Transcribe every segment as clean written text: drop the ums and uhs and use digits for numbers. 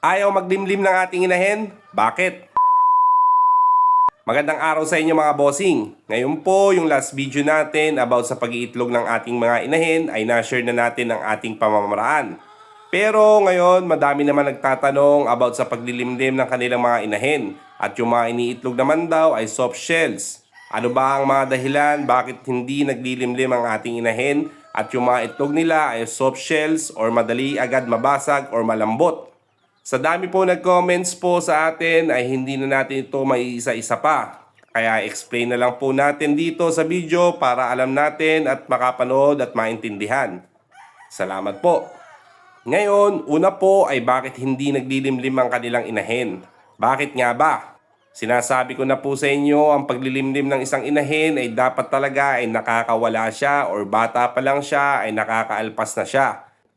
Ayaw maglimlim ng ating inahin? Bakit? Magandang araw sa inyo mga bossing. Ngayon po yung last video natin about sa pag-iitlog ng ating mga inahin ay na-share na natin ang ating pamamaraan. Pero ngayon madami naman nagtatanong about sa paglilimlim ng kanilang mga inahin. At yung mga iniitlog naman daw ay soft shells. Ano ba ang mga dahilan bakit hindi naglilimlim ang ating inahin at yung mga itlog nila ay soft shells or madali agad mabasag or malambot? Sa dami po nag-comments po sa atin ay hindi na natin ito maiisa-isa pa. Kaya explain na lang po natin dito sa video para alam natin at makapanood at maintindihan. Salamat po. Ngayon, una po ay bakit hindi naglilimlim ang kanilang inahin? Bakit nga ba? Sinasabi ko na po sa inyo, ang paglilimlim ng isang inahin ay dapat talaga ay nakakawala siya or bata pa lang siya ay nakakaalpas na siya.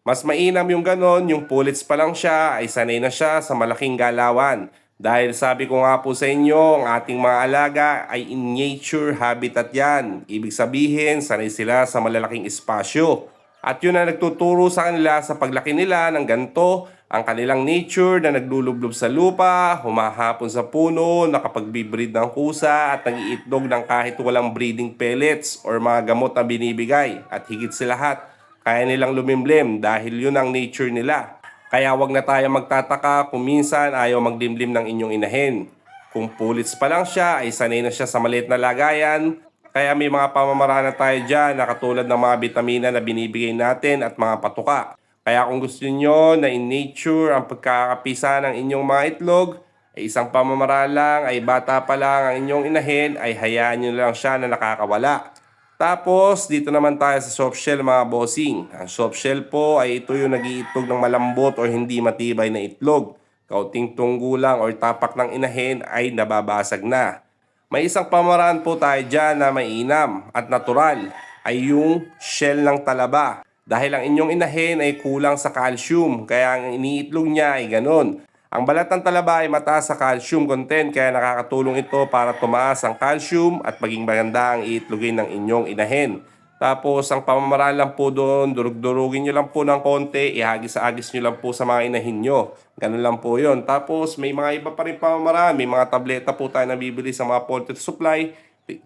Mas mainam yung ganon, yung pulits pa lang siya ay sanay na siya sa malaking galawan. Dahil sabi ko nga po sa inyo, ang ating mga alaga ay in nature habitat yan. Ibig sabihin, sanay sila sa malalaking espasyo. At yun ang nagtuturo sa kanila sa paglaki nila ng ganito, ang kanilang nature na naglulublob sa lupa, humahapon sa puno, nakapag-breed ng kusa at nag-iitlog ng kahit walang breeding pellets or mga gamot na binibigay. At higit sa lahat, kaya nilang lumimlim dahil yun ang nature nila. Kaya wag na tayo magtataka kung minsan ayaw maglimlim ng inyong inahin. Kung pulits pa lang siya ay sanay na siya sa maliit na lagayan. Kaya may mga pamamaraan na tayo dyan na katulad ng mga bitamina na binibigay natin at mga patuka. Kaya kung gusto niyo na in nature ang pagkakapisa ng inyong mga itlog, ay isang pamamaraan lang ay bata pa lang ang inyong inahin ay hayaan nyo lang siya na nakakawala. Tapos, dito naman tayo sa soft shell mga bossing. Ang soft shell po ay ito yung nag-iitlog ng malambot o hindi matibay na itlog. Kaunting tunggo lang o tapak ng inahin ay nababasag na. May isang pamaraan po tayo dyan na mainam at natural ay yung shell ng talaba. Dahil ang inyong inahin ay kulang sa calcium, kaya ang iniitlog niya ay ganun. Ang balat ng talaba ay mataas sa calcium content kaya nakakatulong ito para tumaas ang calcium at maging maganda ang iitlogin ng inyong inahin. Tapos ang pamamaraan lang po doon, durug-durugin nyo lang po ng konti, ihagis-agis nyo lang po sa mga inahin nyo. Ganun lang po yon. Tapos may mga iba pa rin pamamaraan, may mga tableta po tayo nabibili sa mga poultry supply.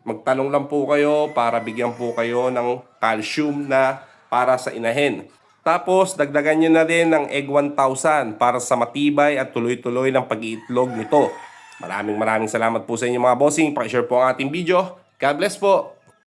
Magtanong lang po kayo para bigyan po kayo ng calcium na para sa inahin. Tapos, dagdagan nyo na rin ng Egg 1000 para sa matibay at tuloy-tuloy ng pag-iitlog nito. Maraming salamat po sa inyo mga bossing. Pakishare po ang ating video. God bless po!